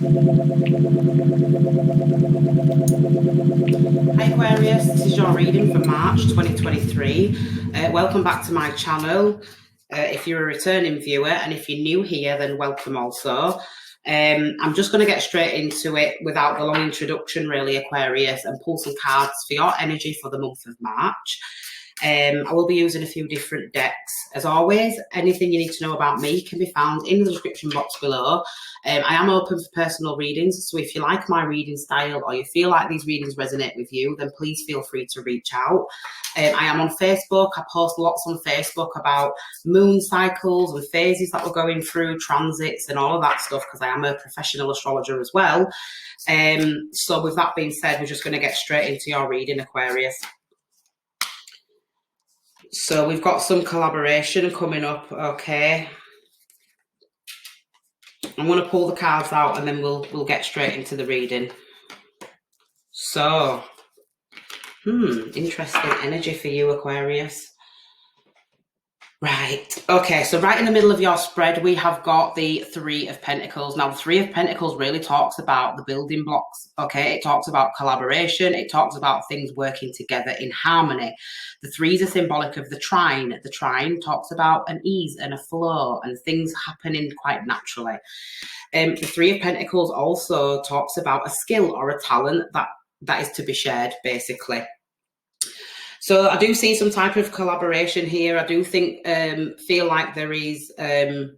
Hi Aquarius, this is your reading for March 2023. Welcome back to my channel. If you're a returning viewer, and if you're new here, then welcome also. I'm just going to get straight into it without the long introduction, really, Aquarius, and pull some cards for your energy for the month of March. I will be using a few different decks. As always, anything you need to know about me can be found in the description box below. I am open for personal readings, so if you like my reading style or you feel like these readings resonate with you, then please feel free to reach out. I am on Facebook. I post lots on Facebook about moon cycles and phases that we're going through, transits and all of that stuff, because I am a professional astrologer as well. So with that being said, we're just going to get straight into your reading, Aquarius. So we've got some collaboration coming up, okay. I'm going to pull the cards out and then we'll get straight into the reading. So, interesting energy for you, Aquarius. Right, okay, so right in the middle of your spread, we have got the Three of Pentacles. Now, the Three of Pentacles really talks about the building blocks, okay? It talks about collaboration. It talks about things working together in harmony. The threes are symbolic of the trine. The trine talks about an ease and a flow and things happening quite naturally. The Three of Pentacles also talks about a skill or a talent that is to be shared, basically. So I do see some type of collaboration here. I do think, feel like there is a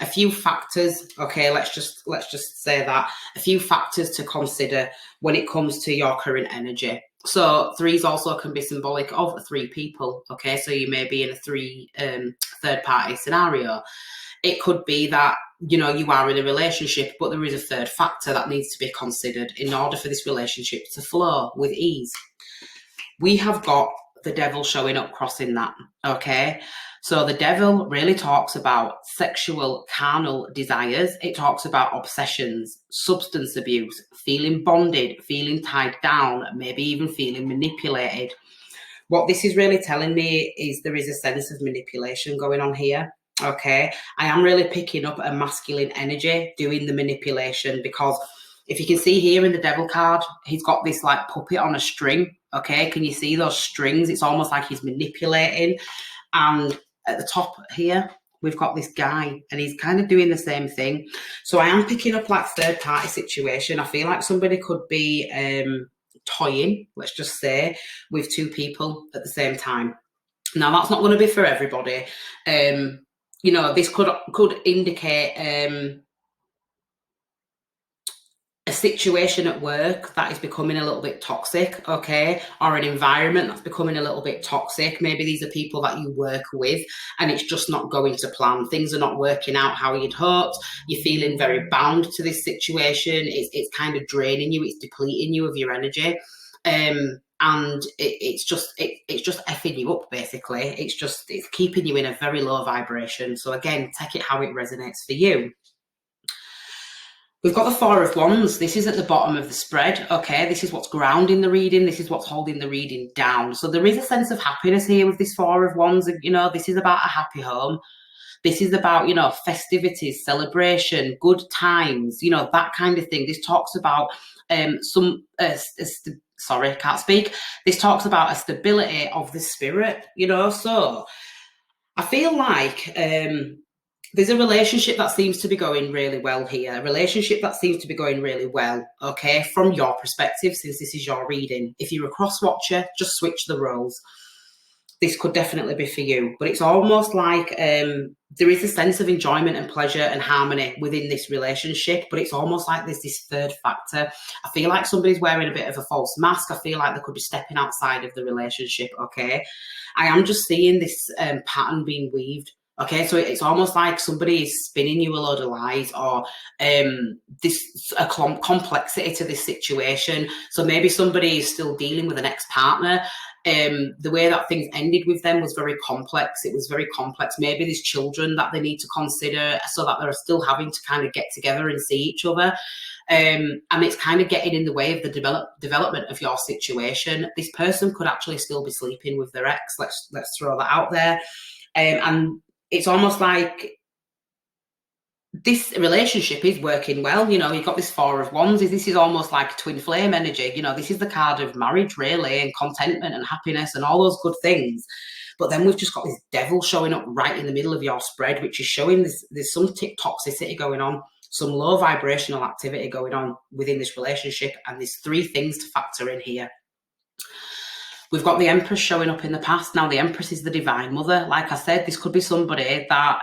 few factors. Okay, let's just say that a few factors to consider when it comes to your current energy. So threes also can be symbolic of three people. Okay, so you may be in a third party scenario. It could be that, you know, you are in a relationship, but there is a third factor that needs to be considered in order for this relationship to flow with ease. We have got the devil showing up crossing that, okay? So the devil really talks about sexual, carnal desires. It talks about obsessions, substance abuse, feeling bonded, feeling tied down, maybe even feeling manipulated. What this is really telling me is there is a sense of manipulation going on here, okay? I am really picking up a masculine energy doing the manipulation, because if you can see here in the devil card, he's got this like puppet on a string. Okay, can you see those strings? It's almost like he's manipulating. And at the top here, we've got this guy and he's kind of doing the same thing. So I am picking up like third party situation. I feel like somebody could be toying, let's just say, with two people at the same time. Now that's not going to be for everybody. You know, this could indicate a situation at work that is becoming a little bit toxic, okay, or an environment that's becoming a little bit toxic. Maybe these are people that you work with and it's just not going to plan. Things are not working out how you'd hoped. You're feeling very bound to this situation. It's kind of draining you. It's depleting you of your energy. And it's just effing you up, basically. It's keeping you in a very low vibration. So again, take it how it resonates for you. We've got the Four of Wands. This is at the bottom of the spread, okay? This is what's grounding the reading. This is what's holding the reading down. So there is a sense of happiness here with this Four of Wands. You know, this is about a happy home. This is about, you know, festivities, celebration, good times, you know, that kind of thing. This talks about sorry, I can't speak. This talks about a stability of the spirit, you know. So I feel like there's a relationship that seems to be going really well here. A relationship that seems to be going really well, okay, from your perspective, since this is your reading. If you're a cross-watcher, just switch the roles. This could definitely be for you. But it's almost like there is a sense of enjoyment and pleasure and harmony within this relationship, but it's almost like there's this third factor. I feel like somebody's wearing a bit of a false mask. I feel like they could be stepping outside of the relationship, okay? I am just seeing this pattern being weaved. Okay, so it's almost like somebody is spinning you a load of lies, or complexity to this situation. So maybe somebody is still dealing with an ex-partner. The way that things ended with them was very complex. It was very complex. Maybe there's children that they need to consider, so that they're still having to kind of get together and see each other. And it's kind of getting in the way of the development of your situation. This person could actually still be sleeping with their ex. Let's throw that out there. And it's almost like this relationship is working well. You know, you've got this Four of Wands. This is almost like twin flame energy. You know, this is the card of marriage, really, and contentment and happiness and all those good things. But then we've just got this devil showing up right in the middle of your spread, which is showing there's some toxicity going on, some low vibrational activity going on within this relationship. And there's three things to factor in here. We've got the Empress showing up in the past. Now, the Empress is the Divine Mother. Like I said, this could be somebody that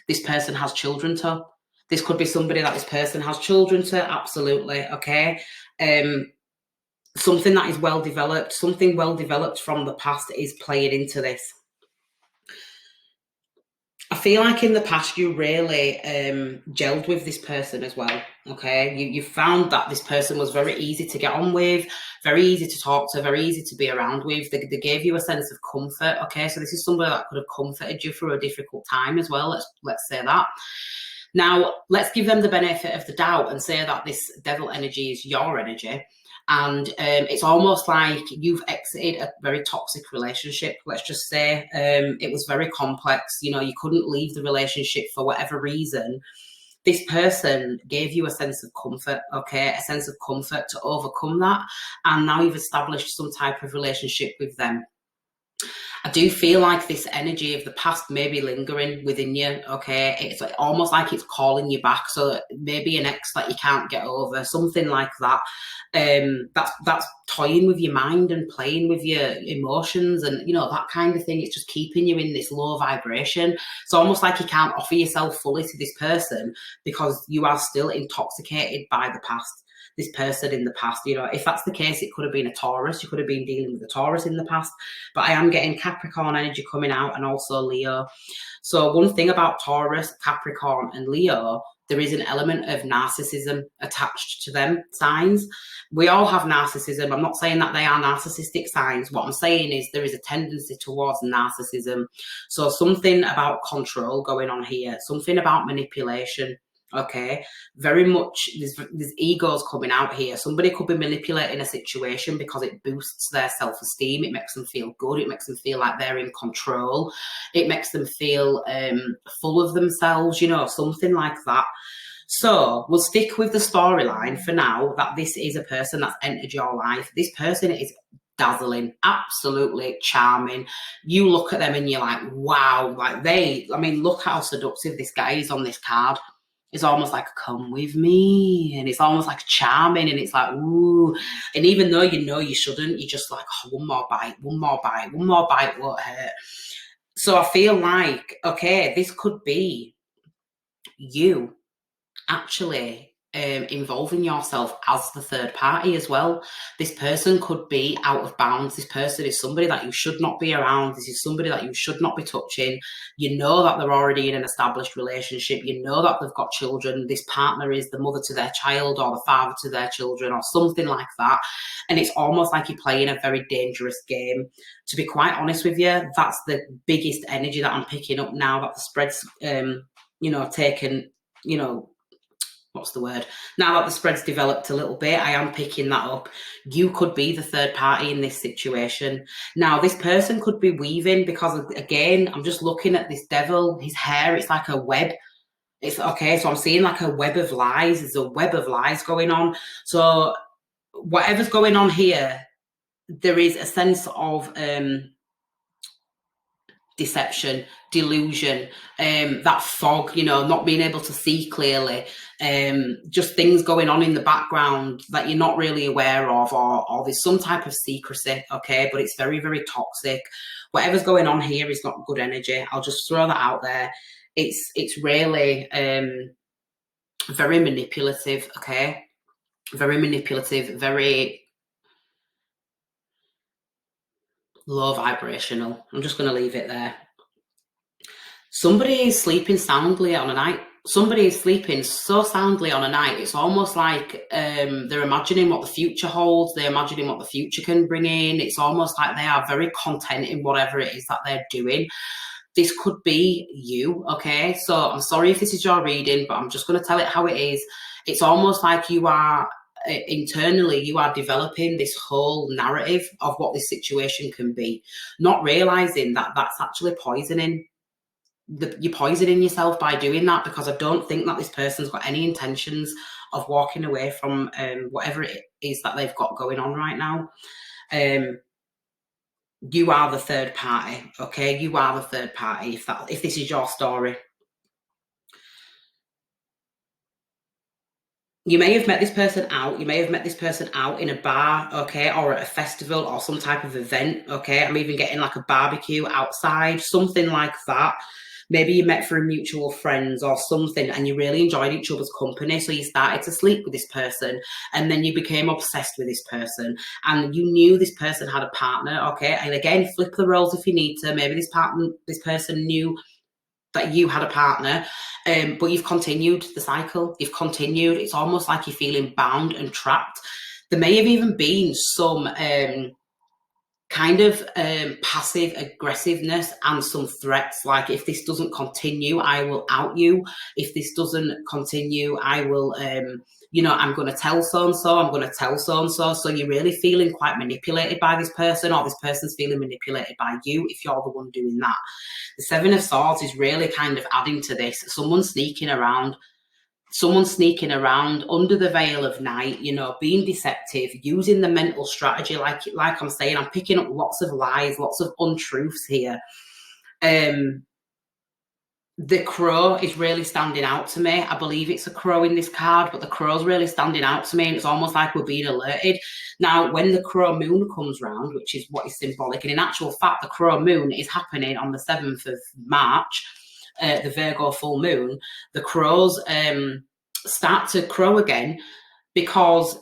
this person has children to. This could be somebody that this person has children to, absolutely, okay? Something that is well-developed, something well-developed from the past is playing into this. I feel like in the past you really gelled with this person as well, okay? You found that this person was very easy to get on with, very easy to talk to, very easy to be around with. They gave you a sense of comfort, okay? So this is somebody that could have comforted you through a difficult time as well, let's say that. Now, let's give them the benefit of the doubt and say that this devil energy is your energy. And it's almost like you've exited a very toxic relationship. Let's just say it was very complex. You know, you couldn't leave the relationship for whatever reason. This person gave you a sense of comfort, okay, a sense of comfort to overcome that. And now you've established some type of relationship with them. I do feel like this energy of the past may be lingering within you, okay? It's almost like it's calling you back. So maybe an ex that you can't get over, something like that. That's toying with your mind and playing with your emotions and, you know, that kind of thing. It's just keeping you in this low vibration. It's almost like you can't offer yourself fully to this person because you are still intoxicated by the past. This person in the past, you know, if that's the case, it could have been a Taurus. You could have been dealing with a Taurus in the past, but I am getting Capricorn energy coming out and also Leo. So one thing about Taurus, Capricorn and Leo, there is an element of narcissism attached to them signs. We all have narcissism. I'm not saying that they are narcissistic signs. What I'm saying is there is a tendency towards narcissism. So something about control going on here, something about manipulation. Okay, very much there's egos coming out here. Somebody could be manipulating a situation because it boosts their self-esteem. It makes them feel good. It makes them feel like they're in control. It makes them feel full of themselves, you know, something like that. So we'll stick with the storyline for now that this is a person that's entered your life. This person is dazzling, absolutely charming. You look at them and you're like, wow, like look how seductive this guy is on this card. It's almost like, come with me. And it's almost like charming. And it's like, ooh. And even though you know you shouldn't, you're just like, oh, one more bite won't hurt. So I feel like, okay, this could be you actually involving yourself as the third party as well. This person could be out of bounds. This person is somebody that you should not be around. This is somebody that you should not be touching. You know that they're already in an established relationship. You know that they've got children. This partner is the mother to their child or the father to their children or something like that. And it's almost like you're playing a very dangerous game. To be quite honest with you, that's the biggest energy that I'm picking up now that the spread's, taken, what's the word? Now that the spread's developed a little bit, I am picking that up. You could be the third party in this situation. Now, this person could be weaving because, again, I'm just looking at this devil, his hair, it's like a web. It's okay, so I'm seeing like a web of lies. There's a web of lies going on. So whatever's going on here, there is a sense of deception, delusion, that fog, not being able to see clearly, just things going on in the background that you're not really aware of, or there's some type of secrecy, okay, but it's very, very toxic. Whatever's going on here is not good energy. I'll just throw that out there. It's really very manipulative, okay, very manipulative, very low vibrational. I'm just going to leave it there. Somebody is sleeping soundly on a night. Somebody is sleeping so soundly on a night. It's almost like they're imagining what the future holds. They're imagining what the future can bring in. It's almost like they are very content in whatever it is that they're doing. This could be you, okay? So I'm sorry if this is your reading, but I'm just going to tell it how it is. It's almost like you are internally, you are developing this whole narrative of what this situation can be, not realizing that that's actually poisoning you're poisoning yourself by doing that, because I don't think that this person's got any intentions of walking away from whatever it is that they've got going on right now. You are the third party, okay? You are the third party if this is your story. You may have met this person out. You may have met this person out in a bar, okay, or at a festival or some type of event, okay? I'm even getting like a barbecue outside, something like that. Maybe you met through mutual friends or something, and you really enjoyed each other's company. So you started to sleep with this person, and then you became obsessed with this person, and you knew this person had a partner, okay? And again, flip the roles if you need to. Maybe this person knew that you had a partner, but you've continued the cycle. You've continued. It's almost like you're feeling bound and trapped. There may have even been some kind of passive aggressiveness and some threats, like, if this doesn't continue, I will out you. If this doesn't continue, I will, I'm going to tell so-and-so, I'm going to tell so-and-so. So you're really feeling quite manipulated by this person, or this person's feeling manipulated by you if you're the one doing that. The Seven of Swords is really kind of adding to this. Someone sneaking around under the veil of night, being deceptive, using the mental strategy. Like I'm saying, I'm picking up lots of lies, lots of untruths here. The crow is really standing out to me. I believe it's a crow in this card, but the crow's really standing out to me, and it's almost like we're being alerted. Now, when the crow moon comes round, which is what is symbolic, and in actual fact, the crow moon is happening on the 7th of March, the Virgo full moon, the crows start to crow again, because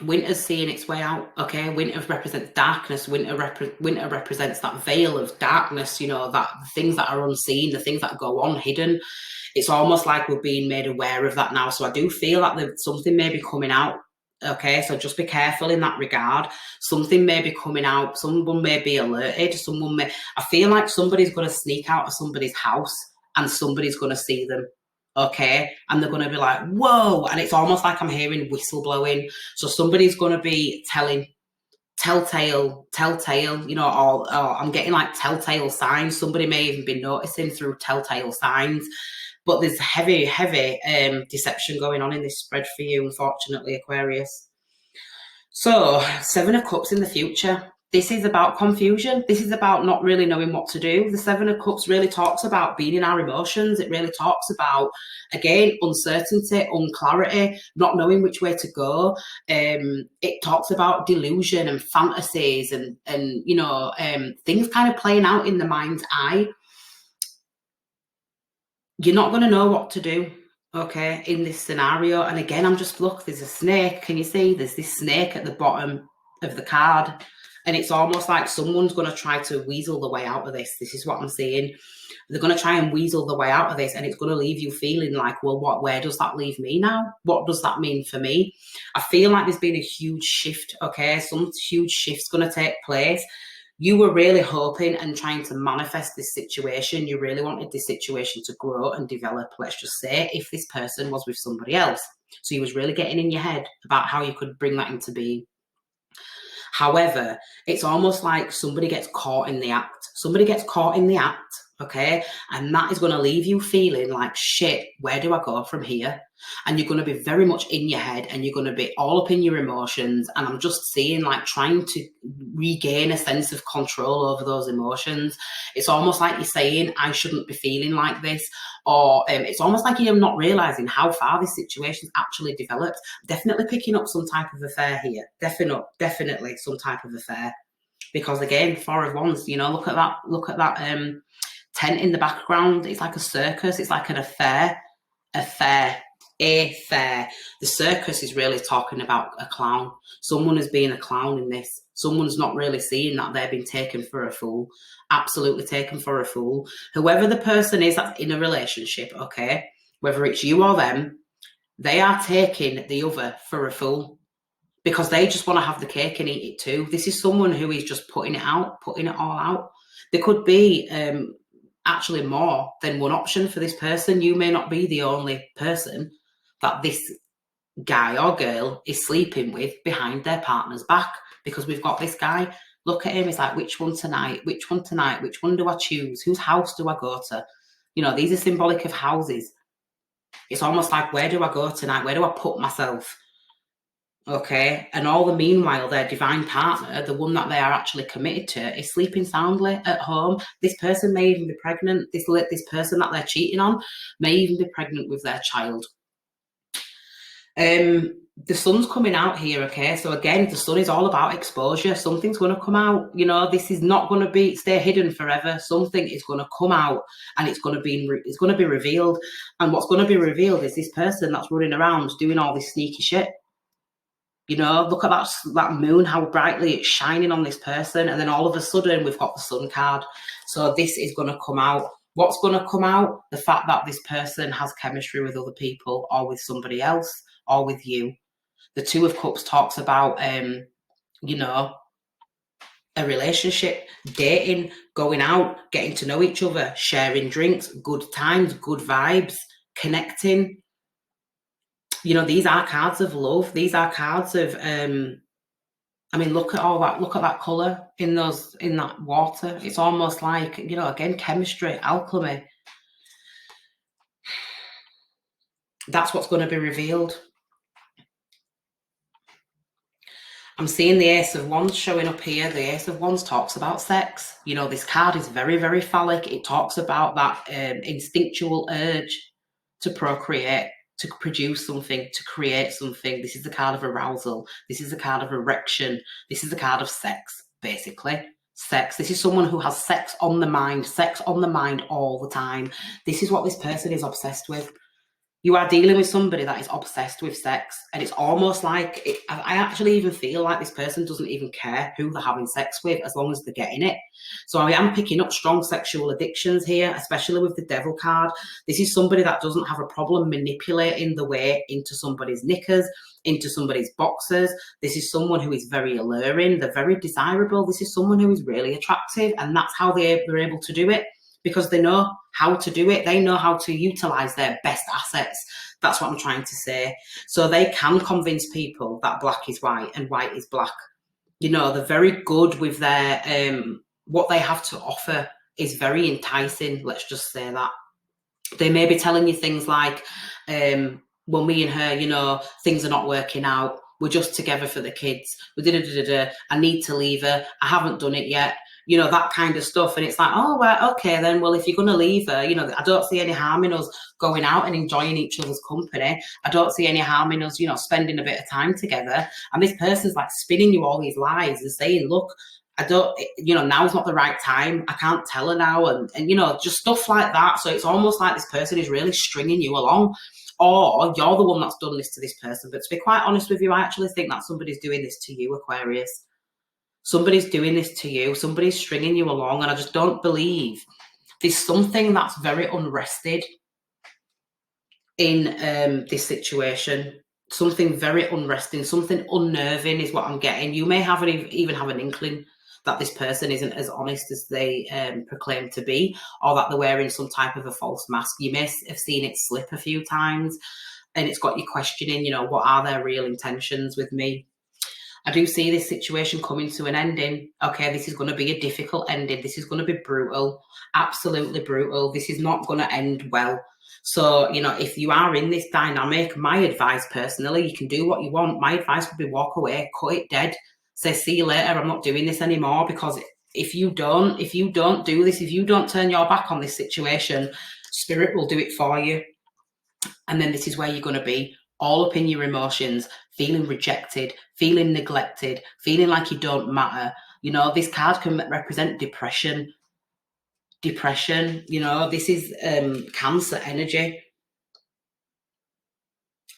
winter's seeing its way out, okay? Winter represents darkness. Winter represents that veil of darkness, that things that are unseen, the things that go on hidden. It's almost like we're being made aware of that now. So I do feel that something may be coming out, okay? So just be careful in that regard. Something may be coming out. Someone may be alerted. I feel like somebody's going to sneak out of somebody's house, and somebody's going to see them. Okay, and they're going to be like, whoa, and it's almost like I'm hearing whistleblowing. So somebody's going to be telling telltale, or I'm getting like telltale signs. Somebody may even be noticing through telltale signs. But there's heavy deception going on in this spread for you, unfortunately, Aquarius. So, Seven of Cups in the future. This is about confusion. This is about not really knowing what to do. The Seven of Cups really talks about being in our emotions. It really talks about, again, uncertainty, unclarity, not knowing which way to go. It talks about delusion and fantasies and things kind of playing out in the mind's eye. You're not going to know what to do, okay, in this scenario. And again, there's a snake. Can you see? There's this snake at the bottom of the card. And it's almost like someone's going to try to weasel the way out of this. This is what I'm seeing. They're going to try and weasel the way out of this, and it's going to leave you feeling like, well, where does that leave me now? What does that mean for me? I feel like there's been a huge shift, okay? Some huge shift's going to take place. You were really hoping and trying to manifest this situation. You really wanted this situation to grow and develop, let's just say, if this person was with somebody else. So you was really getting in your head about how you could bring that into being. However, it's almost like somebody gets caught in the act. Somebody gets caught in the act, okay? And that is going to leave you feeling like, shit, where do I go from here? And you're going to be very much in your head, and you're going to be all up in your emotions. And I'm just seeing like trying to regain a sense of control over those emotions. It's almost like you're saying, I shouldn't be feeling like this. Or it's almost like you're not realising how far this situation's actually developed. Definitely picking up some type of affair here. Definitely some type of affair. Because again, Four of Wands, look at that tent in the background. It's like a circus. It's like an affair. A fair. The circus is really talking about a clown. Someone is being a clown in this. Someone's not really seeing that they're being taken for a fool. Absolutely taken for a fool. Whoever the person is that's in a relationship, okay, whether it's you or them, they are taking the other for a fool, because they just want to have the cake and eat it too. This is someone who is just putting it all out. There could be actually more than one option for this person. You may not be the only person that this guy or girl is sleeping with behind their partner's back, because we've got this guy Look at him. He's like, which one tonight? Which one tonight? Which one do I choose? Whose house do I go to? You know, these are symbolic of houses. It's almost like, where do I go tonight? Where do I put myself? Okay. And all the meanwhile, their divine partner, the one that they are actually committed to, is sleeping soundly at home. This person may even be pregnant. This person that they're cheating on may even be pregnant with their child. The sun's coming out here, okay? So again, the sun is all about exposure. Something's going to come out. You know, this is not going to stay hidden forever. Something is going to come out, and it's going to be revealed. And what's going to be revealed is this person that's running around doing all this sneaky shit. You know, look at that moon, how brightly it's shining on this person. And then all of a sudden, we've got the sun card. So this is going to come out. What's going to come out? The fact that this person has chemistry with other people, or with somebody else, or with you. The Two of Cups talks about, you know, a relationship, dating, going out, getting to know each other, sharing drinks, good times, good vibes, connecting. You know, these are cards of love. These are cards of, I mean, look at all that. Look at that colour in that water. It's almost like, you know, again, chemistry, alchemy. That's what's going to be revealed. I'm seeing the Ace of Wands showing up here. The Ace of Wands talks about sex. You know, this card is very, very phallic. It talks about that instinctual urge to procreate, to produce something, to create something. This is the card of arousal. This is the card of erection. This is the card of sex, basically. Sex. This is someone who has sex on the mind all the time. This is what this person is obsessed with. You are dealing with somebody that is obsessed with sex, and it's almost like, I actually even feel like this person doesn't even care who they're having sex with, as long as they're getting it. So I am picking up strong sexual addictions here, especially with the Devil card. This is somebody that doesn't have a problem manipulating the way into somebody's knickers, into somebody's boxers. This is someone who is very alluring. They're very desirable. This is someone who is really attractive, and that's how they're able to do it. Because they know how to do it. They know how to utilize their best assets. That's what I'm trying to say. So they can convince people that black is white and white is black. You know, they're very good with their, what they have to offer is very enticing. Let's just say that. They may be telling you things like, well, me and her, you know, things are not working out. We're just together for the kids. I need to leave her. I haven't done it yet. You know, that kind of stuff. And it's like, oh, well, okay, then, well, if you're going to leave her, you know, I don't see any harm in us going out and enjoying each other's company. I don't see any harm in us, you know, spending a bit of time together. And this person's like spinning you all these lies and saying, look, I don't, you know, now's not the right time. I can't tell her now. And, you know, just stuff like that. So it's almost like this person is really stringing you along. Or you're the one that's done this to this person. But to be quite honest with you, I actually think that somebody's doing this to you, Aquarius. Somebody's doing this to you. Somebody's stringing you along. And I just don't believe there's something that's very unrested in this situation. Something very unresting, something unnerving is what I'm getting. You may even have an inkling that this person isn't as honest as they proclaim to be, or that they're wearing some type of a false mask. You may have seen it slip a few times, and it's got you questioning, you know, what are their real intentions with me? I do see this situation coming to an ending. Okay, this is going to be a difficult ending. This is going to be brutal, absolutely brutal. This is not going to end well. So, you know, if you are in this dynamic, my advice personally, you can do what you want. My advice would be walk away, cut it dead, say, see you later, I'm not doing this anymore. Because if you don't do this, if you don't turn your back on this situation, spirit will do it for you. And then this is where you're going to be, all up in your emotions, feeling rejected, feeling neglected, feeling like you don't matter. You know, this card can represent depression. Depression, you know, this is Cancer energy.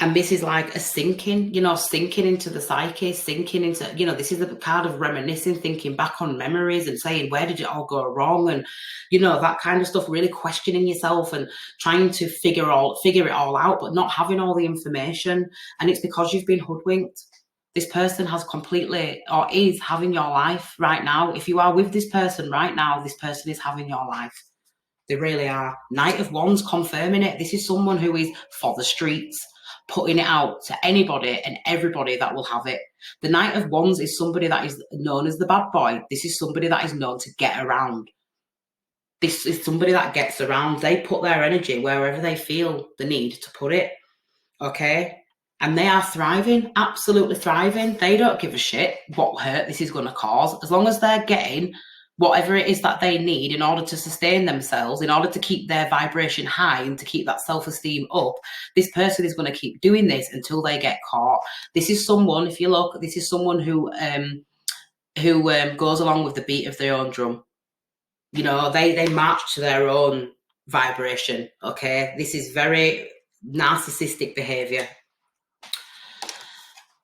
And this is like a sinking, you know, sinking into the psyche, sinking into, you know, this is the card of reminiscing, thinking back on memories and saying, where did it all go wrong? And, you know, that kind of stuff, really questioning yourself and trying to figure it all out, but not having all the information. And it's because you've been hoodwinked. This person has completely, or is having your life right now. If you are with this person right now, this person is having your life. They really are. Knight of Wands confirming it. This is someone who is for the streets, putting it out to anybody and everybody that will have it. The Knight of Wands is somebody that is known as the bad boy. This is somebody that is known to get around. This is somebody that gets around. They put their energy wherever they feel the need to put it, okay? And they are thriving, absolutely thriving. They don't give a shit what hurt this is going to cause. As long as they're getting whatever it is that they need in order to sustain themselves, in order to keep their vibration high and to keep that self-esteem up, this person is going to keep doing this until they get caught. This is someone, if you look, this is someone who goes along with the beat of their own drum. You know, they march to their own vibration, okay? This is very narcissistic behavior.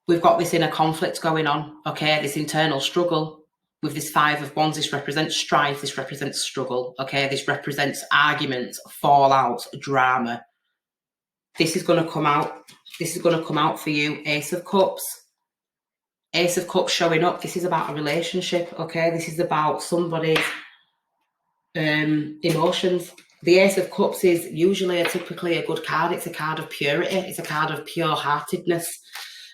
We've got this inner conflict going on, okay? This internal struggle. With this Five of Wands, this represents strife, this represents struggle, okay? This represents arguments, fallouts, drama. This is going to come out. This is going to come out for you. Ace of Cups. Ace of Cups showing up. This is about a relationship, okay? This is about somebody's emotions. The Ace of Cups is usually typically a good card. It's a card of purity. It's a card of pure-heartedness.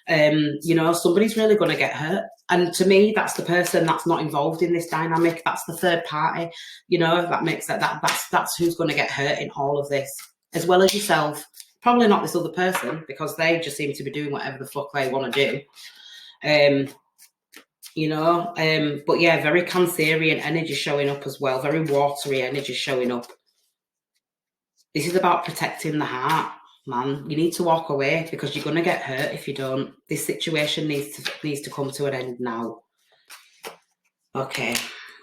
You know, somebody's really going to get hurt. And to me, that's the person that's not involved in this dynamic. That's the third party. You know, that makes that's who's going to get hurt in all of this, as well as yourself. Probably not this other person, because they just seem to be doing whatever the fuck they want to do. You know, but yeah, very Cancerian energy showing up as well. Very watery energy showing up. This is about protecting the heart, man. You need to walk away because you're going to get hurt if you don't. This situation needs to come to an end now. Okay.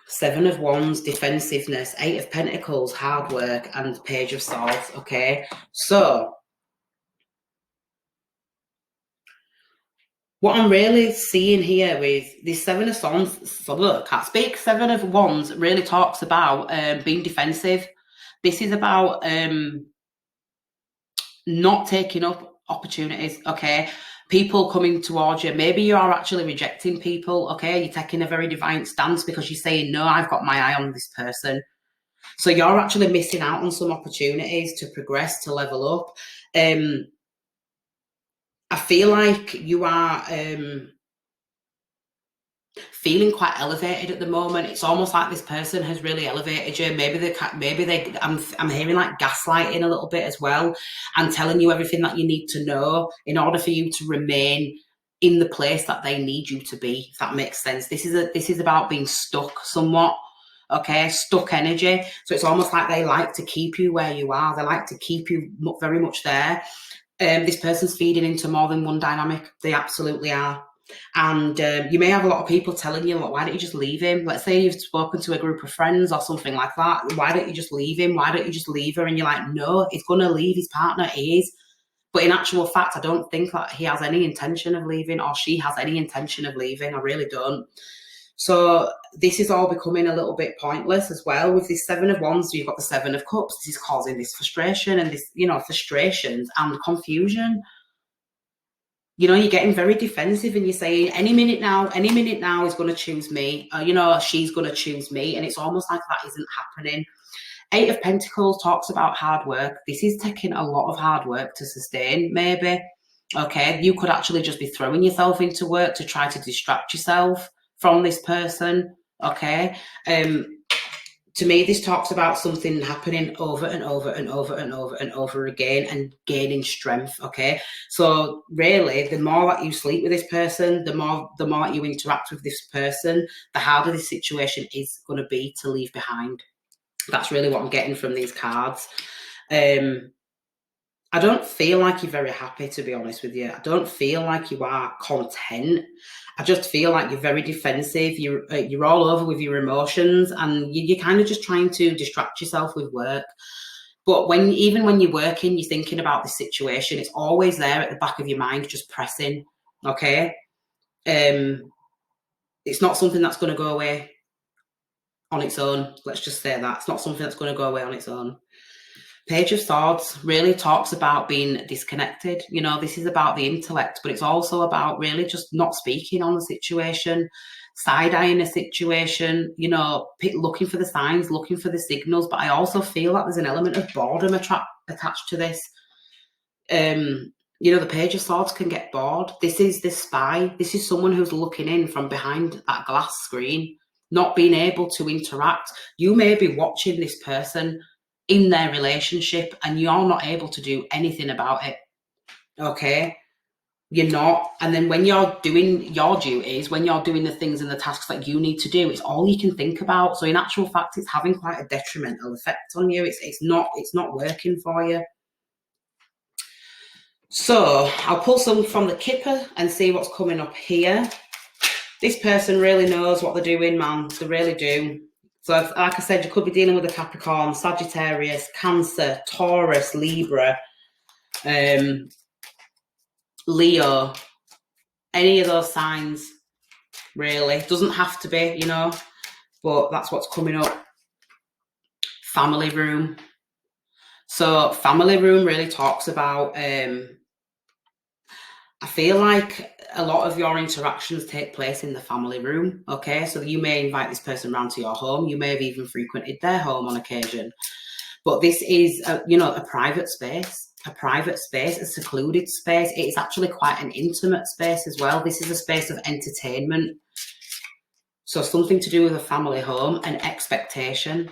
Seven of Wands, defensiveness, Eight of Pentacles, hard work, and Page of Swords. Okay. So what I'm really seeing here with this Seven of Wands, can't speak. Seven of Wands really talks about being defensive. This is about not taking up opportunities, okay? People coming towards you. Maybe you are actually rejecting people, okay? You're taking a very defiant stance because you're saying, no, I've got my eye on this person. So you're actually missing out on some opportunities to progress, to level up. I feel like you are feeling quite elevated at the moment. It's almost like this person has really elevated you. I'm hearing like gaslighting a little bit as well, and telling you everything that you need to know in order for you to remain in the place that they need you to be, if that makes sense. This is about being stuck somewhat. Okay, stuck energy. So it's almost like they like to keep you where you are. They like to keep you very much there. This person's feeding into more than one dynamic. They absolutely are. And you may have a lot of people telling you, why don't you just leave him? Let's say you've spoken to a group of friends or something like that. Why don't you just leave him? Why don't you just leave her? And you're like, no, he's going to leave his partner. He is. But in actual fact, I don't think that he has any intention of leaving, or she has any intention of leaving. I really don't. So this is all becoming a little bit pointless as well. With this Seven of Wands, you've got the Seven of Cups. This is causing this frustration and this, you know, frustrations and confusion. You know, you're getting very defensive and you're saying, any minute now is going to choose me. You know, she's going to choose me. And it's almost like that isn't happening. Eight of Pentacles talks about hard work. This is taking a lot of hard work to sustain, maybe. Okay, you could actually just be throwing yourself into work to try to distract yourself from this person. Okay. To me, this talks about something happening over and over and over and over and over again and gaining strength, okay? So really, the more that you sleep with this person, the more that you interact with this person, the harder this situation is going to be to leave behind. That's really what I'm getting from these cards. I don't feel like you're very happy, to be honest with you. I don't feel like you are content. I just feel like you're very defensive. You're all over with your emotions, and you're kind of just trying to distract yourself with work. But even when you're working, you're thinking about the situation. It's always there at the back of your mind, just pressing. Okay, it's not something that's going to go away on its own. Let's just say that it's not something that's going to go away on its own. Page of Swords really talks about being disconnected. You know, this is about the intellect, but it's also about really just not speaking on the situation, side-eyeing a situation, you know, looking for the signs, looking for the signals. But I also feel that there's an element of boredom attached to this. You know, the Page of Swords can get bored. This is the spy. This is someone who's looking in from behind that glass screen, not being able to interact. You may be watching this person in their relationship and you're not able to do anything about it. Okay? You're not. And then when you're doing your duties, when you're doing the things and the tasks that you need to do, it's all you can think about. So in actual fact, it's having quite a detrimental effect on you. It's not working for you. So I'll pull some from the Kipper and see what's coming up here. This person really knows what they're doing, man. They really do. So like I said, you could be dealing with a Capricorn, Sagittarius, Cancer, Taurus, Libra, Leo, any of those signs, really. Doesn't have to be, you know, but that's what's coming up. Family room. So family room really talks about, I feel like a lot of your interactions take place in the family room, okay? So you may invite this person around to your home. You may have even frequented their home on occasion. But this is, a private space, a secluded space. It is actually quite an intimate space as well. This is a space of entertainment. So something to do with a family home and expectation.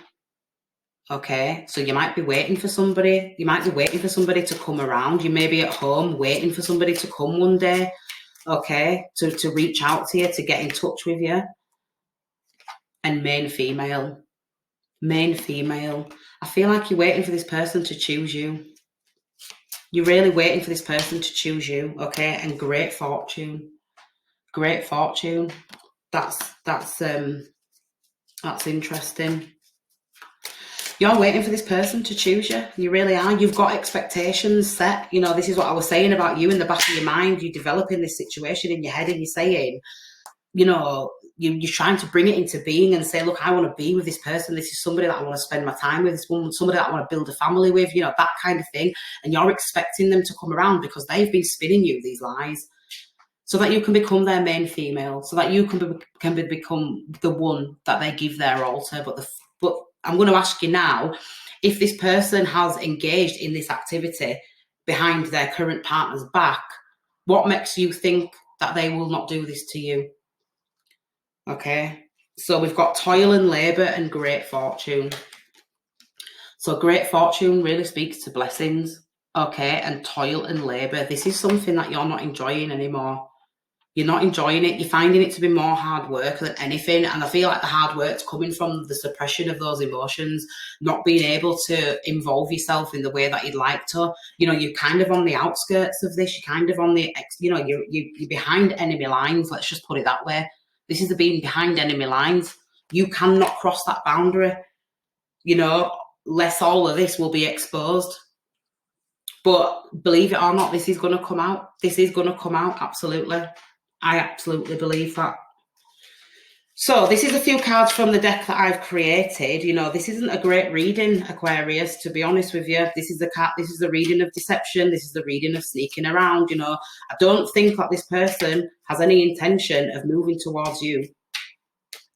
Okay, so you might be waiting for somebody. You might be waiting for somebody to come around. You may be at home waiting for somebody to come one day, okay, to reach out to you, to get in touch with you. And main female. I feel like you're waiting for this person to choose you. You're really waiting for this person to choose you, okay? And great fortune. That's interesting. You're waiting for this person to choose you. You really are. You've got expectations set. You know, this is what I was saying about you in the back of your mind. You're developing this situation in your head and you're saying, you know, you're trying to bring it into being and say, look, I want to be with this person. This is somebody that I want to spend my time with. This woman, somebody that I want to build a family with, you know, that kind of thing. And you're expecting them to come around because they've been spinning you these lies so that you can become their main female, so that you can become the one that they give their all to. But I'm going to ask you now, if this person has engaged in this activity behind their current partner's back, what makes you think that they will not do this to you? Okay, so we've got toil and labour and great fortune. So great fortune really speaks to blessings, okay, and toil and labour. This is something that you're not enjoying anymore. You're not enjoying it. You're finding it to be more hard work than anything. And I feel like the hard work's coming from the suppression of those emotions, not being able to involve yourself in the way that you'd like to. You know, you're kind of on the outskirts of this. You're kind of on the, you're behind enemy lines. Let's just put it that way. This is the being behind enemy lines. You cannot cross that boundary, you know, lest all of this will be exposed. But believe it or not, this is going to come out. This is going to come out, absolutely. I absolutely believe that. So this is a few cards from the deck that I've created. You know, this isn't a great reading, Aquarius, to be honest with you. This is the reading of deception. This is the reading of sneaking around. You know, I don't think that this person has any intention of moving towards you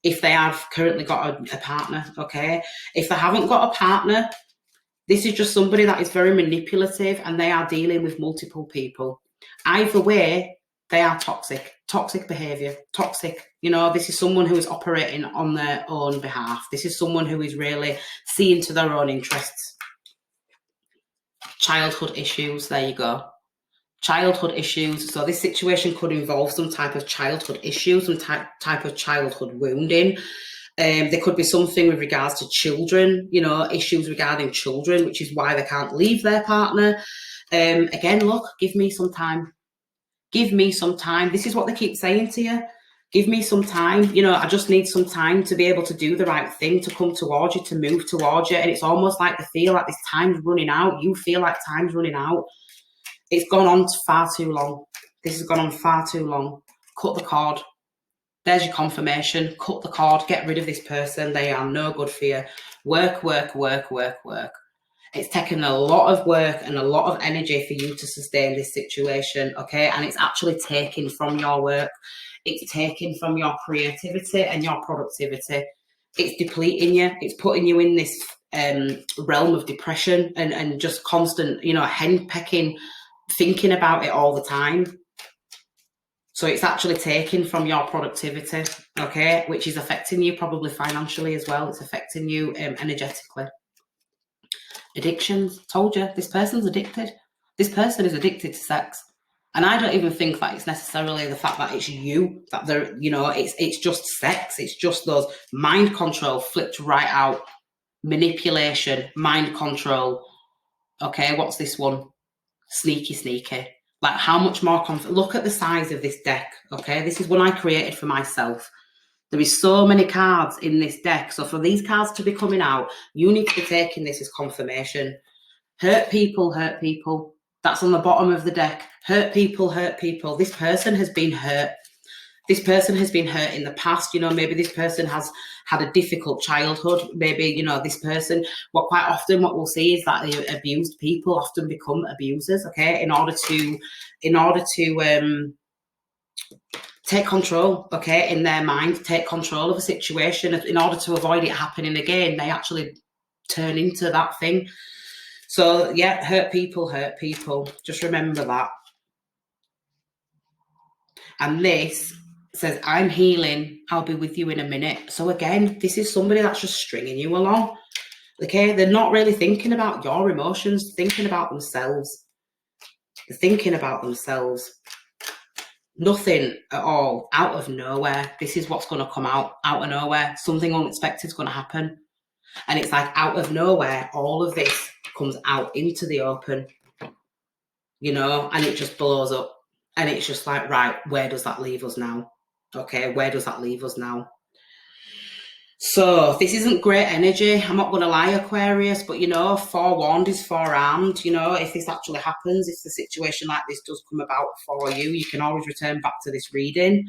if they have currently got a partner, okay? If they haven't got a partner, this is just somebody that is very manipulative and they are dealing with multiple people. Either way, they are toxic behaviour, toxic. You know, this is someone who is operating on their own behalf. This is someone who is really seeing to their own interests. Childhood issues, there you go. Childhood issues. So this situation could involve some type of childhood issue, some type of childhood wounding. There could be something with regards to children, you know, issues regarding children, which is why they can't leave their partner. Again, look, give me some time. Give me some time. This is what they keep saying to you. Give me some time. You know, I just need some time to be able to do the right thing, to come towards you, to move towards you. And it's almost like they feel like this time's running out. You feel like time's running out. It's gone on far too long. This has gone on far too long. Cut the cord. There's your confirmation. Cut the cord. Get rid of this person. They are no good for you. Work, work, work, work, work. It's taken a lot of work and a lot of energy for you to sustain this situation, okay? And it's actually taken from your work. It's taken from your creativity and your productivity. It's depleting you. It's putting you in this realm of depression and just constant, you know, henpecking thinking about it all the time. So it's actually taking from your productivity, okay, which is affecting you probably financially as well. It's affecting you energetically. Addictions. Told you, this person's addicted. This person is addicted to sex. And I don't even think that it's necessarily the fact that it's you, that they're, you know, it's just sex. It's just those mind control flipped right out. Manipulation, mind control. Okay, what's this one? Sneaky, sneaky. Like, how much more look at the size of this deck, okay? This is one I created for myself. There is so many cards in this deck. So for these cards to be coming out, you need to be taking this as confirmation. Hurt people, hurt people. That's on the bottom of the deck. Hurt people, hurt people. This person has been hurt. This person has been hurt in the past. You know, maybe this person has had a difficult childhood. Maybe, you know, this person, quite often what we'll see is that the abused people often become abusers, okay, in order to take control, okay, in their mind, take control of a situation. In order to avoid it happening again, they actually turn into that thing. So, yeah, hurt people, hurt people. Just remember that. And this says, I'm healing. I'll be with you in a minute. So, again, this is somebody that's just stringing you along. Okay, they're not really thinking about your emotions, thinking about themselves. They're thinking about themselves. Nothing at all, out of nowhere. This is what's going to come out of nowhere. Something unexpected is going to happen. And it's like out of nowhere, all of this comes out into the open, you know, and it just blows up. And it's just like, right, where does that leave us now? Okay, where does that leave us now? So this isn't great energy. I'm not going to lie, Aquarius, but, you know, forewarned is forearmed. You know, if this actually happens, if the situation like this does come about for you, you can always return back to this reading,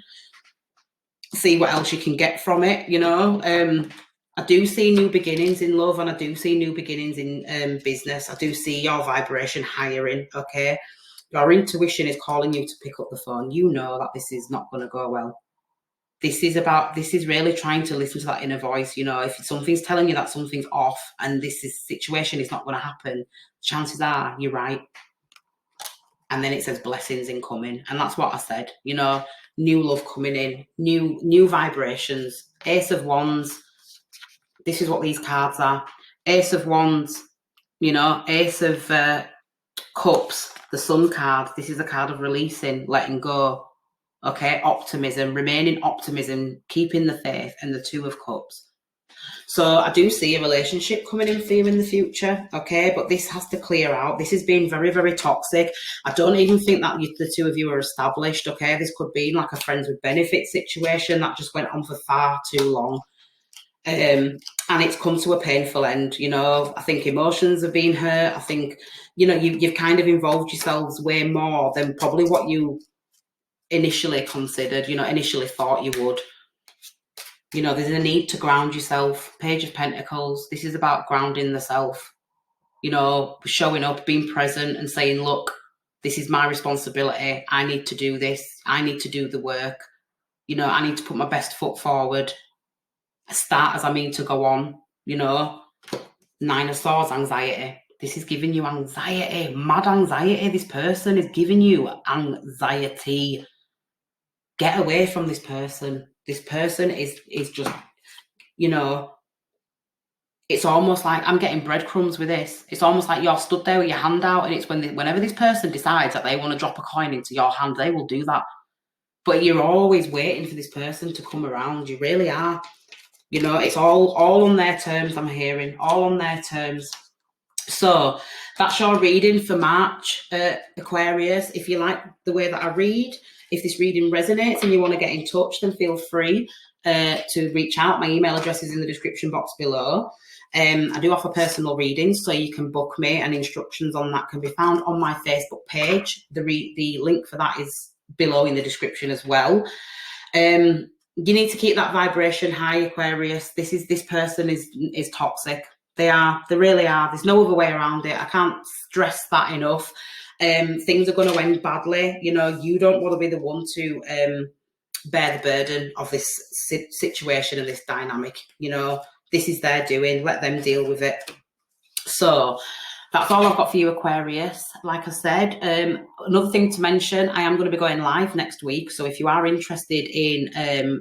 see what else you can get from it, you know. I do see new beginnings in love, and I do see new beginnings in business. I do see your vibration hiring, okay? Your intuition is calling you to pick up the phone. You know that this is not going to go well. This is really trying to listen to that inner voice. You know, if something's telling you that something's off and situation is not going to happen, chances are you're right. And then it says blessings incoming. And that's what I said, you know, new love coming in, new vibrations. Ace of Wands. This is what these cards are. Ace of Wands, you know, Ace of Cups, the Sun card. This is a card of releasing, letting go. Okay, optimism, remaining optimism, keeping the faith, and the Two of Cups. So I do see a relationship coming in for you in the future, okay, but this has to clear out. This has been very, very toxic. I don't even think that the two of you are established, okay? This could be like a friends with benefits situation that just went on for far too long. And it's come to a painful end, you know. I think emotions have been hurt. I think, you know, you've kind of involved yourselves way more than probably what you initially considered, you know, initially thought you would. You know, there's a need to ground yourself. Page of Pentacles, this is about grounding the self, you know, showing up, being present and saying, look, this is my responsibility. I need to do this. I need to do the work. You know, I need to put my best foot forward. Start as I mean to go on, you know. Nine of Swords, anxiety. This is giving you anxiety, mad anxiety. This person is giving you anxiety. Get away from this person. This person is just, you know, it's almost like I'm getting breadcrumbs with this. It's almost like you're stood there with your hand out, and it's whenever this person decides that they want to drop a coin into your hand, they will do that. But you're always waiting for this person to come around. You really are. You know, it's all on their terms, I'm hearing. All on their terms. So that's your reading for March, Aquarius. If you like the way that I read, if this reading resonates and you want to get in touch, then feel free to reach out. My email address is in the description box below. I do offer personal readings, so you can book me, and instructions on that can be found on my Facebook page. The link for that is below in the description as well. You need to keep that vibration high, Aquarius. This person is toxic. They really are. There's no other way around it. I can't stress that enough. Things are going to end badly. You know, you don't want to be the one to bear the burden of this situation and this dynamic. You know, this is their doing. Let them deal with it. So that's all I've got for you, Aquarius. Like I said, Another thing to mention, I am going to be going live next week. So if you are interested in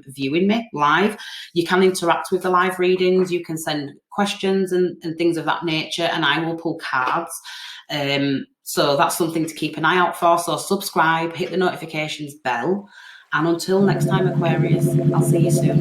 viewing me live, you can interact with the live readings. You can send questions and things of that nature, and I will pull cards. So that's something to keep an eye out for. So subscribe, hit the notifications bell. And until next time, Aquarius, I'll see you soon.